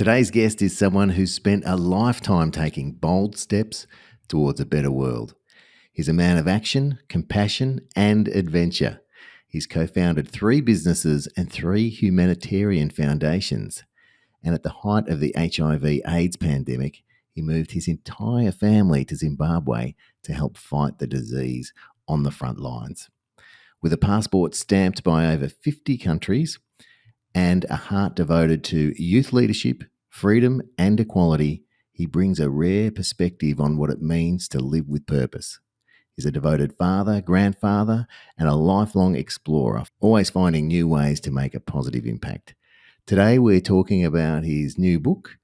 Today's guest is someone who's spent a lifetime taking bold steps towards a better world. He's a man of action, compassion, and adventure. He's co founded 3 businesses and 3 humanitarian foundations. And at the height of the HIV/AIDS pandemic, he moved his entire family to Zimbabwe to help fight the disease on the front lines. With a passport stamped by over 50 countries and a heart devoted to youth leadership, freedom, and equality, he brings a rare perspective on what it means to live with purpose. He's a devoted father, grandfather, and a lifelong explorer, always finding new ways to make a positive impact. Today, we're talking about his new book,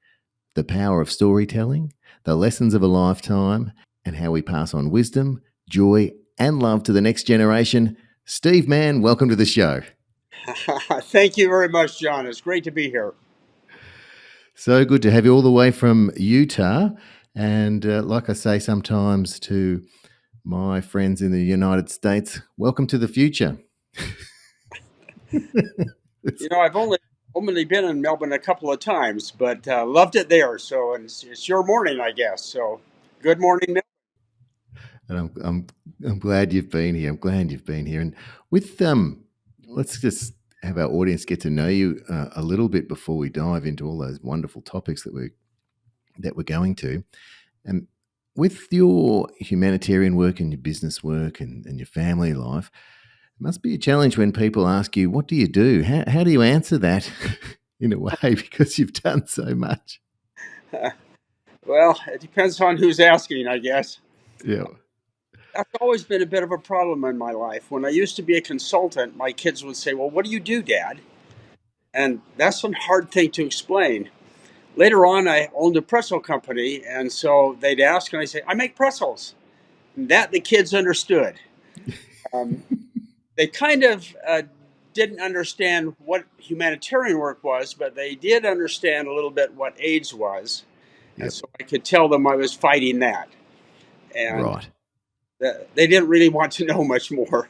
The Power of Storytelling, The Lessons of a Lifetime, and how we pass on wisdom, joy, and love to the next generation. Steve Mann, welcome to the show. Thank you very much, John. It's great to be here. So good to have you all the way from Utah. And like I say sometimes to my friends in the United States, welcome to the future. I've only been in Melbourne a couple of times, but loved it there. So it's your morning, I guess. So good morning, Melbourne. And I'm glad you've been here. I'm glad you've been here. And with let's just have our audience get to know you a little bit before we dive into all those wonderful topics that we're going to. And with your humanitarian work and your business work and your family life, it must be a challenge when people ask you, what do you do? How do you answer that in a way, because you've done so much? Well, it depends on who's asking, I guess. Yeah. That's always been a bit of a problem in my life. When I used to be a consultant, my kids would say, "Well, what do you do, Dad?" And that's a hard thing to explain. Later on, I owned a pretzel company, and so they'd ask, and I say, "I make pretzels." And that the kids understood. Um, they kind of didn't understand what humanitarian work was, but they did understand a little bit what AIDS was. And Yep. so I could tell them I was fighting that. And Right. they didn't really want to know much more.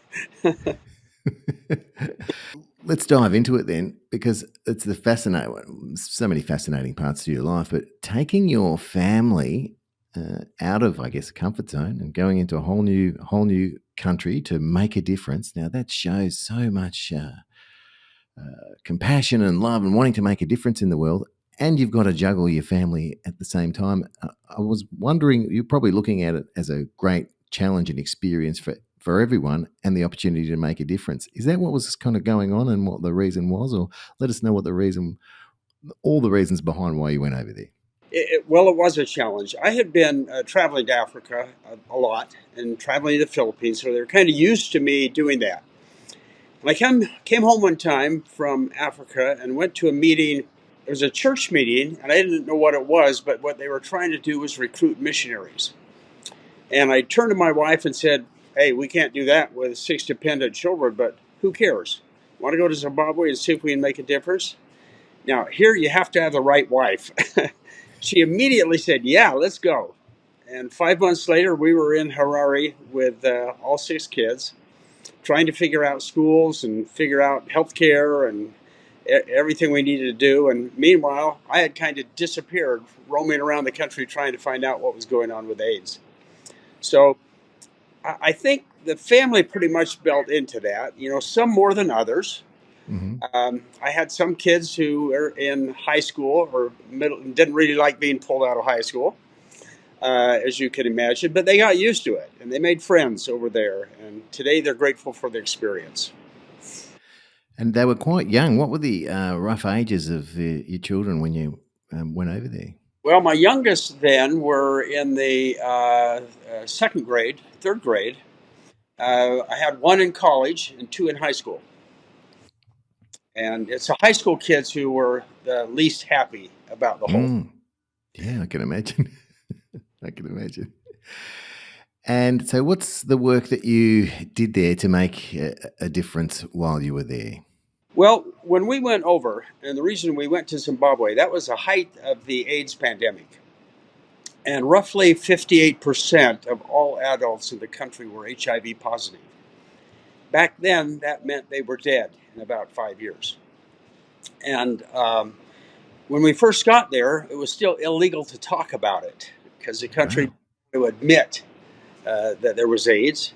Let's dive into it then, because it's so many fascinating parts to your life. But taking your family out of, I guess, a comfort zone and going into a whole new country to make a difference. Now that shows so much compassion and love and wanting to make a difference in the world. And you've got to juggle your family at the same time. I was wondering, you're probably looking at it as a great challenge and experience for everyone, and the opportunity to make a difference. Is that what was kind of going on and what the reason was? Or let us know what all the reasons behind why you went over there. Well, it was a challenge. I had been traveling to Africa a lot and traveling to the Philippines, so they're kind of used to me doing that. And I came home one time from Africa and went to a meeting. It was a church meeting, and I didn't know what it was, but what they were trying to do was recruit missionaries. And I turned to my wife and said, "Hey, we can't do that with 6 dependent children, but who cares? Want to go to Zimbabwe and see if we can make a difference?" Now, here you have to have the right wife. She immediately said, "Yeah, let's go." And 5 months later, we were in Harare with all 6 kids, trying to figure out schools and figure out healthcare and everything we needed to do. And meanwhile, I had kind of disappeared, roaming around the country trying to find out what was going on with AIDS. So I think the family pretty much built into that, some more than others. Mm-hmm. I had some kids who were in high school or middle, didn't really like being pulled out of high school, as you can imagine, but they got used to it and they made friends over there. And today they're grateful for the experience. And they were quite young. What were the rough ages of your children when you went over there? Well, my youngest then were in the second grade, third grade. I had 1 in college and 2 in high school. And it's the high school kids who were the least happy about the whole thing. Yeah, I can imagine. I can imagine. And so what's the work that you did there to make a difference while you were there? Well, when we went over, and the reason we went to Zimbabwe, that was the height of the AIDS pandemic. And roughly 58% of all adults in the country were HIV positive. Back then, that meant they were dead in about 5 years. And When we first got there, it was still illegal to talk about it because the country Wow. didn't admit that there was AIDS,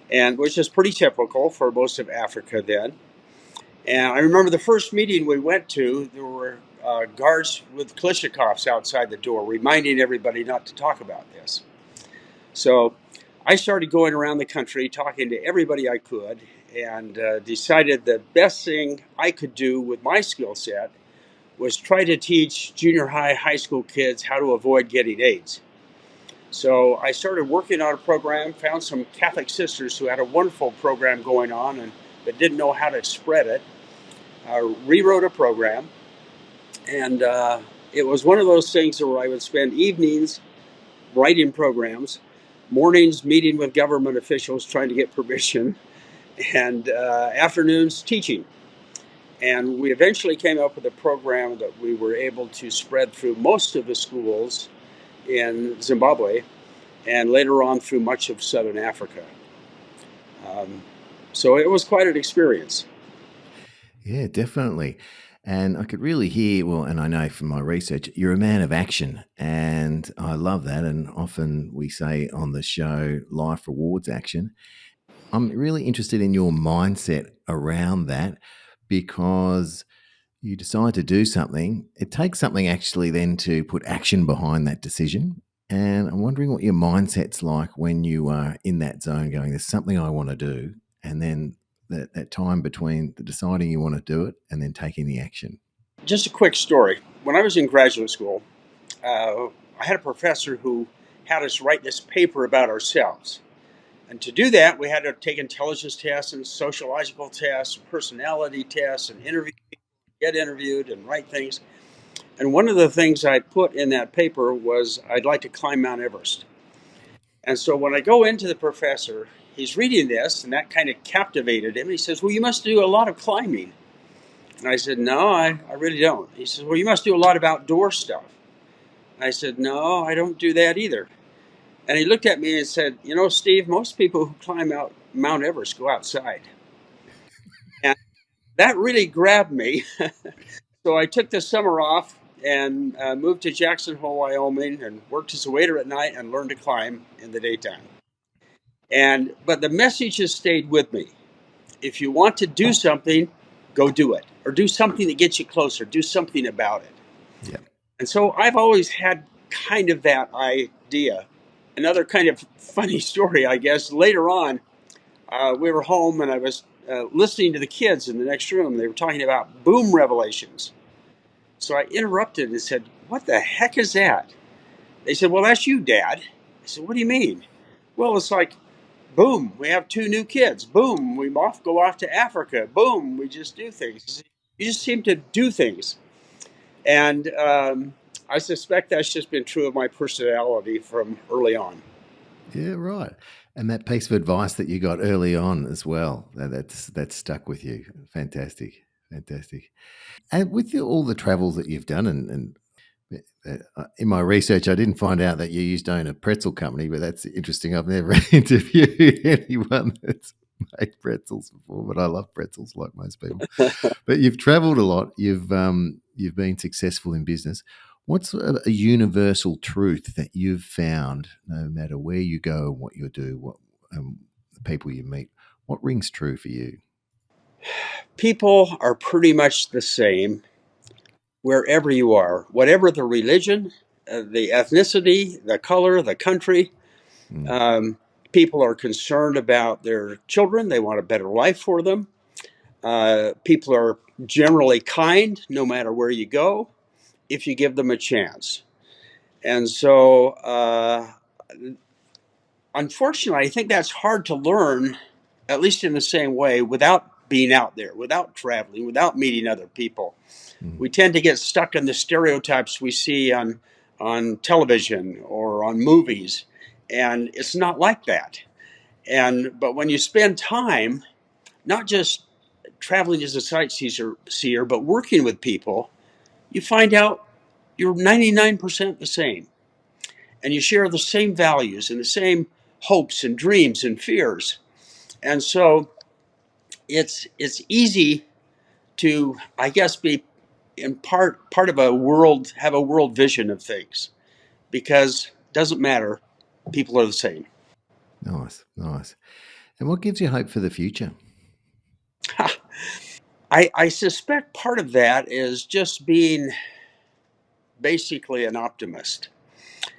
and which is pretty typical for most of Africa then. And I remember the first meeting we went to, there were guards with Kalashnikovs outside the door reminding everybody not to talk about this. So I started going around the country talking to everybody I could, and decided the best thing I could do with my skill set was try to teach junior high, high school kids how to avoid getting AIDS. So I started working on a program, found some Catholic sisters who had a wonderful program going on and but didn't know how to spread it. Rewrote a program, and it was one of those things where I would spend evenings writing programs, mornings meeting with government officials trying to get permission, and afternoons teaching. And we eventually came up with a program that we were able to spread through most of the schools in Zimbabwe and later on through much of southern Africa. Um, so it was quite an experience. Yeah, definitely. And I could really hear, well, and I know from my research, you're a man of action. And I love that. And often we say on the show, life rewards action. I'm really interested in your mindset around that because you decide to do something. It takes something actually then to put action behind that decision. And I'm wondering what your mindset's like when you are in that zone going, there's something I want to do. And then that time between the deciding you want to do it and then taking the action. Just a quick story. When I was in graduate school, I had a professor who had us write this paper about ourselves. And to do that, we had to take intelligence tests and sociological tests, and personality tests, and get interviewed, and write things. And one of the things I put in that paper was I'd like to climb Mount Everest. And so when I go into the professor, he's reading this, and that kind of captivated him. He says, "Well, you must do a lot of climbing." And I said, "No, I really don't." He says, "Well, you must do a lot of outdoor stuff." And I said, "No, I don't do that either." And he looked at me and said, "You know, Steve, most people who climb out Mount Everest go outside." And that really grabbed me. So I took the summer off and moved to Jackson Hole, Wyoming, and worked as a waiter at night and learned to climb in the daytime. But the message has stayed with me. If you want to do something, go do it, or do something that gets you closer. Do something about it. Yeah. And so I've always had kind of that idea. Another kind of funny story, I guess. Later on, we were home and I was listening to the kids in the next room. They were talking about boom revelations. So I interrupted and said, "What the heck is that?" They said, "Well, that's you, Dad." I said, "What do you mean?" "Well, it's like, boom, we have two new kids. Boom, we go off to Africa. Boom, we just do things. You just seem to do things." And I suspect that's just been true of my personality from early on. Yeah, right. And that piece of advice that you got early on as well, that's stuck with you. Fantastic. Fantastic. And with all the travels that you've done, and in my research, I didn't find out that you used to own a pretzel company, but that's interesting. I've never interviewed anyone that's made pretzels before, but I love pretzels like most people. But you've traveled a lot. You've been successful in business. What's a universal truth that you've found, no matter where you go, what you do, what the people you meet? What rings true for you? People are pretty much the same wherever you are, whatever the religion, the ethnicity, the color, the country. Mm, Um, People are concerned about their children. They want a better life for them. People are generally kind no matter where you go if you give them a chance. And so, unfortunately, I think that's hard to learn, at least in the same way, without being out there, without traveling, without meeting other people. mm. We tend to get stuck in the stereotypes we see on television or on movies, and it's not like that. But when you spend time, not just traveling as a sightseer, but working with people, you find out you're 99% the same, and you share the same values and the same hopes and dreams and fears. And so it's easy to, I guess, be in part of a world, have a world vision of things, because it doesn't matter, people are the same. Nice, nice. And what gives you hope for the future? I suspect part of that is just being basically an optimist.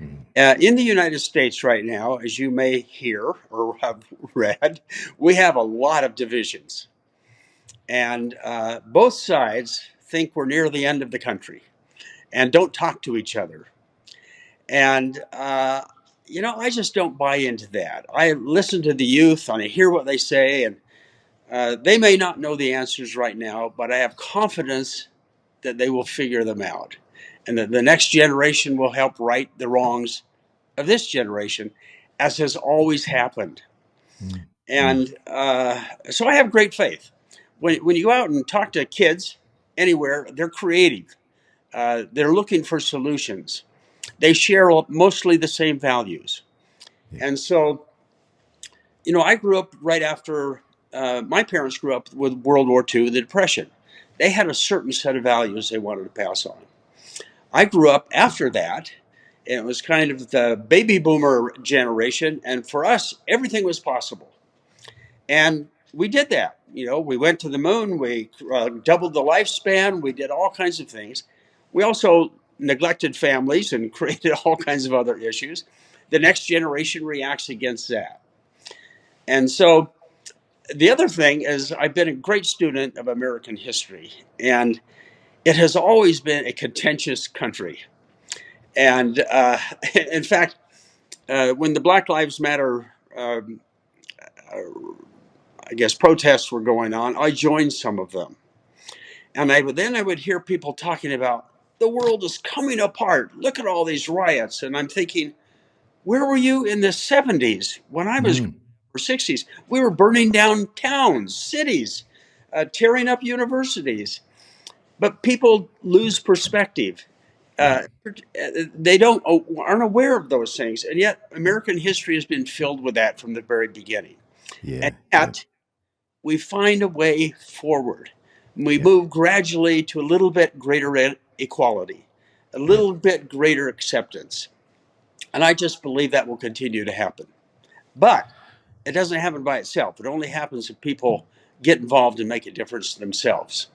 Mm, In the United States right now, as you may hear or have read, we have a lot of divisions. And both sides think we're near the end of the country and don't talk to each other. And, I just don't buy into that. I listen to the youth and I hear what they say, and they may not know the answers right now, but I have confidence that they will figure them out and that the next generation will help right the wrongs of this generation, as has always happened. mm, mm. And so I have great faith. When you go out and talk to kids anywhere, they're creative. They're looking for solutions. They share mostly the same values. Yeah, And so, I grew up right after my parents grew up with World War II, the Depression. They had a certain set of values they wanted to pass on. I grew up after that. And it was kind of the baby boomer generation. And for us, everything was possible. And we did that. We went to the moon, we doubled the lifespan, we did all kinds of things. We also neglected families and created all kinds of other issues. The next generation reacts against that. And so the other thing is, I've been a great student of American history, and it has always been a contentious country. And in fact, when the Black Lives Matter, uh, I guess, protests were going on, I joined some of them. And I would hear people talking about the world is coming apart. Look at all these riots. And I'm thinking, where were you in the 70s when I was, mm, or 60s? We were burning down towns, cities, tearing up universities. But people lose perspective. yeah, They aren't aware of those things. And yet American history has been filled with that from the very beginning. And yeah, yeah, yet we find a way forward. We yeah, move gradually to a little bit greater equality, a yeah. little bit greater acceptance. And I just believe that will continue to happen. But it doesn't happen by itself. It only happens if people get involved and make a difference themselves.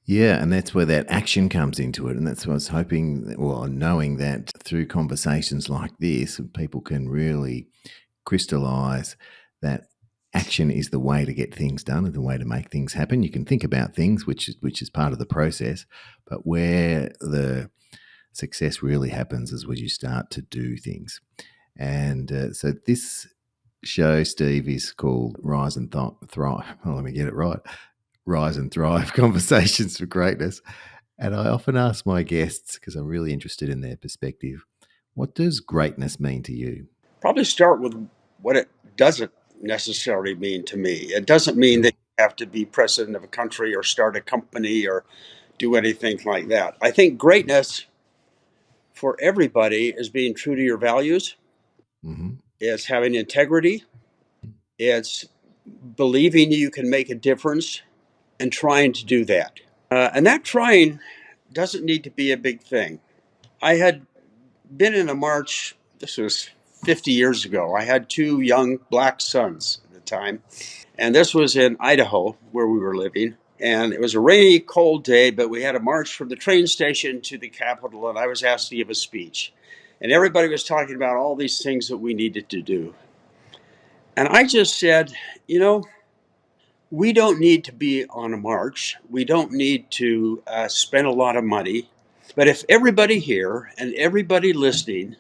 Yeah, and that's where that action comes into it. And that's what I was hoping, well, knowing that through conversations like this, people can really crystallize that action is the way to get things done and the way to make things happen. You can think about things, which is part of the process, but where the success really happens is when you start to do things. And so this show, Steve, is called Rise and Thrive. Oh, let me get it right. Rise and Thrive Conversations for Greatness. And I often ask my guests, because I'm really interested in their perspective, what does greatness mean to you? Probably start with what it doesn't necessarily mean to me. It doesn't mean that Sure. you have to be president of a country or start a company or do anything like that. I think greatness for everybody is being true to your values. Mm-hmm. It's having integrity. It's believing you can make a difference and trying to do that. And that trying doesn't need to be a big thing. I had been in a march, this was 50 years ago. I had two young black sons at the time. And this was in Idaho, where we were living. And it was a rainy, cold day, but we had a march from the train station to the Capitol, and I was asked to give a speech. And everybody was talking about all these things that we needed to do. And I just said, you know, we don't need to be on a march. We don't need to spend a lot of money. But if everybody here and everybody listening,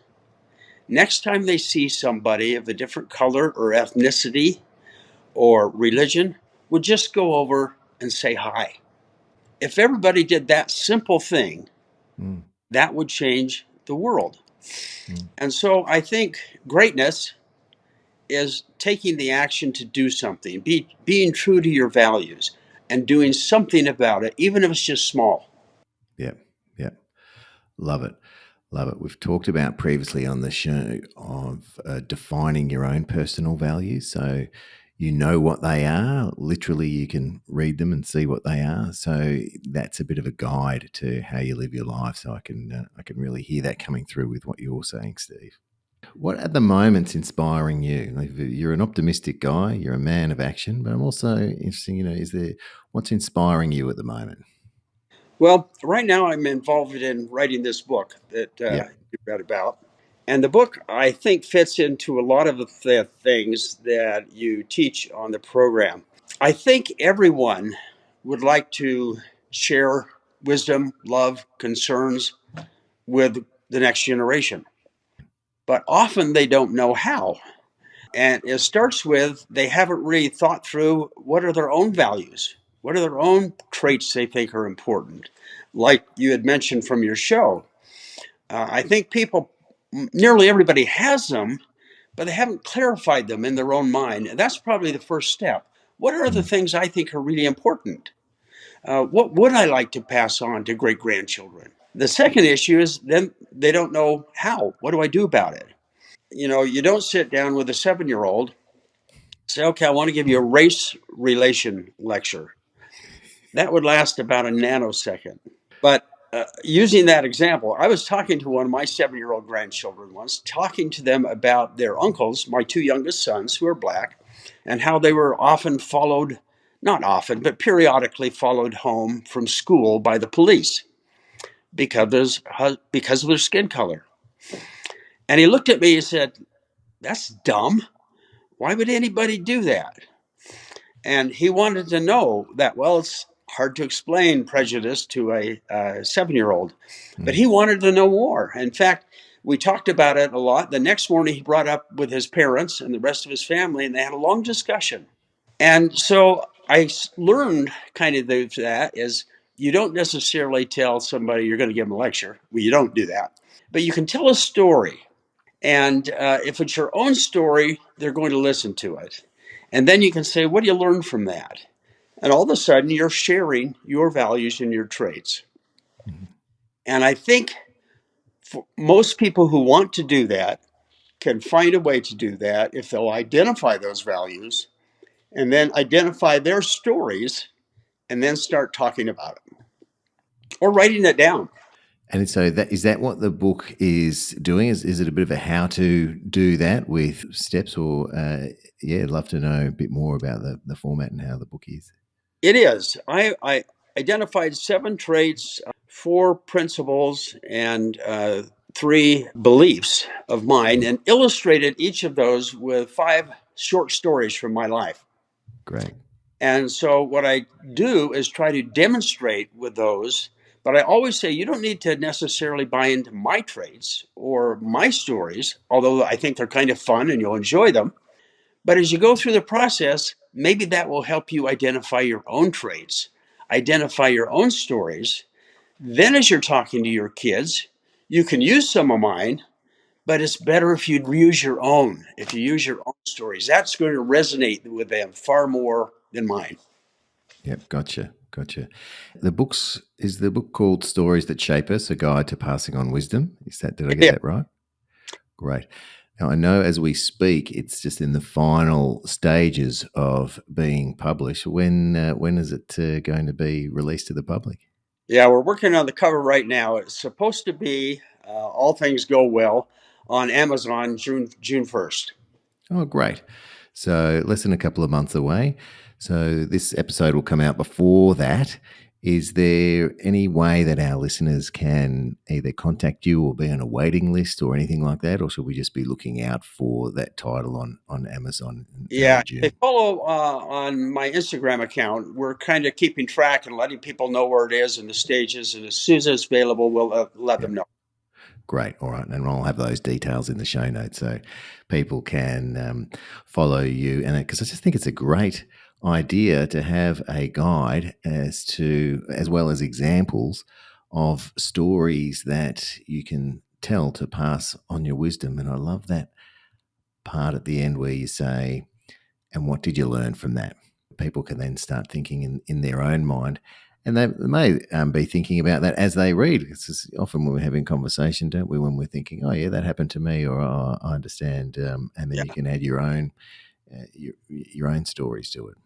next time they see somebody of a different color or ethnicity or religion, would just go over and say hi. If everybody did that simple thing, Mm, that would change the world. mm, And so I think greatness is taking the action to do something, being true to your values and doing something about it, even if it's just small. yeah, yeah. Love it. Love it. We've talked about previously on the show of defining your own personal values. So you know what they are. Literally, you can read them and see what they are. So that's a bit of a guide to how you live your life. So I can really hear that coming through with what you're saying, Steve. What at the moment's inspiring you? Like, you're an optimistic guy. You're a man of action, but I'm also interested. Is there what's inspiring you at the moment? Well, right now I'm involved in writing this book that Yeah. you read about. And the book, I think, fits into a lot of the things that you teach on the program. I think everyone would like to share wisdom, love, concerns with the next generation, but often they don't know how. And it starts with they haven't really thought through what are their own values, what are their own traits they think are important. Like you had mentioned from your show, I think people, nearly everybody has them, but they haven't clarified them in their own mind. And that's probably the first step. What are the Mm. things I think are really important? What would I like to pass on to great grandchildren? The second issue is then they don't know how. What do I do about it? You don't sit down with a 7-year old, say, okay, I want to give you a race relation lecture. That would last about a nanosecond. But using that example, I was talking to one of my 7-year-old grandchildren once, talking to them about their uncles, my two youngest sons, who are black, and how they were often followed, not often, but periodically followed home from school by the police because of their skin color. And he looked at me and said, that's dumb. Why would anybody do that? And he wanted to know that, well, it's hard to explain prejudice to a 7-year-old, but Mm. he wanted to know more. In fact, we talked about it a lot. The next morning, he brought up with his parents and the rest of his family, and they had a long discussion. And so I learned kind of that is you don't necessarily tell somebody you're going to give them a lecture. Well, you don't do that, but you can tell a story. And if it's your own story, they're going to listen to it. And then you can say, what do you learn from that? And all of a sudden, you're sharing your values and your traits. Mhm. And I think for most people who want to do that can find a way to do that if they'll identify those values and then identify their stories and then start talking about it or writing it down. And so that is that what the book is doing? Is it a bit of a how to do that with steps, or yeah, I'd love to know a bit more about the format and how the book is. It is. I identified 7 traits, 4 principles, and 3 beliefs of mine, and illustrated each of those with 5 short stories from my life. Great. And so, what I do is try to demonstrate with those, but I always say you don't need to necessarily buy into my traits or my stories, although I think they're kind of fun and you'll enjoy them. But as you go through the process, maybe that will help you identify your own traits, identify your own stories. Then, as you're talking to your kids, you can use some of mine, but it's better if you use your own. If you use your own stories, that's going to resonate with them far more than mine. Yep. Gotcha. Gotcha. The book called Stories That Shape Us: A Guide to Passing On Wisdom. Is that did I get Yeah, that right? Great. Now I know as we speak, it's just in the final stages of being published. When is it going to be released to the public? yeah, we're working on the cover right now. It's supposed to be, all things go well, on Amazon June 1st. Oh, great. So less than a couple of months away. So this episode will come out before that. Is there any way that our listeners can either contact you or be on a waiting list or anything like that? Or should we just be looking out for that title on Amazon in Yeah, early if they June? follow on my Instagram account. We're kind of keeping track and letting people know where it is and the stages. And as soon as it's available, we'll let Yep. them know. Great. All right. And I'll have those details in the show notes so people can follow you. And because I just think it's a great idea to have a guide as well as examples of stories that you can tell to pass on your wisdom. And I love that part at the end where you say, and what did you learn from that? People can then start thinking in their own mind. And they may be thinking about that as they read. Because often when we're having conversation, don't we, when we're thinking, oh, yeah, that happened to me, or oh, I understand. And then Yeah. you can add your own your own stories to it?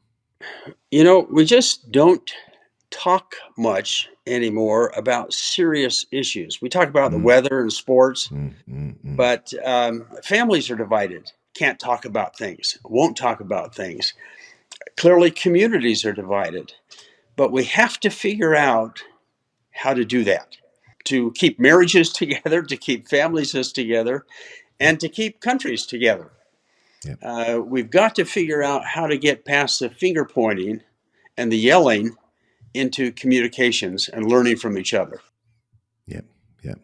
We just don't talk much anymore about serious issues. We talk about the Mm, weather and sports, mm, mm, mm. but families are divided. Can't talk about things, won't talk about things. Clearly, communities are divided, but we have to figure out how to do that to keep marriages together, to keep families together, and to keep countries together. Yep, We've got to figure out how to get past the finger pointing and the yelling into communications and learning from each other. yep, yep.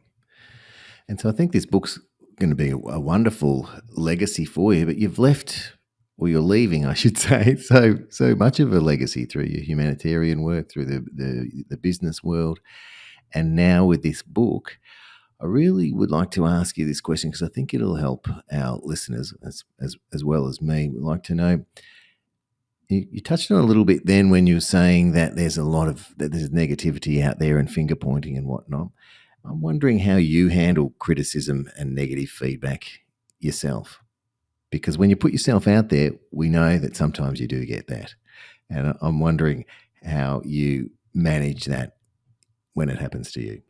And so I think this book's going to be a wonderful legacy for you. But you've left, or you're leaving, I should say, so much of a legacy through your humanitarian work, through the business world, and now with this book. I really would like to ask you this question because I think it'll help our listeners as well as me. We'd like to know. You touched on it a little bit then when you were saying that there's there's negativity out there and finger pointing and whatnot. I'm wondering how you handle criticism and negative feedback yourself, because when you put yourself out there, we know that sometimes you do get that, and I'm wondering how you manage that when it happens to you.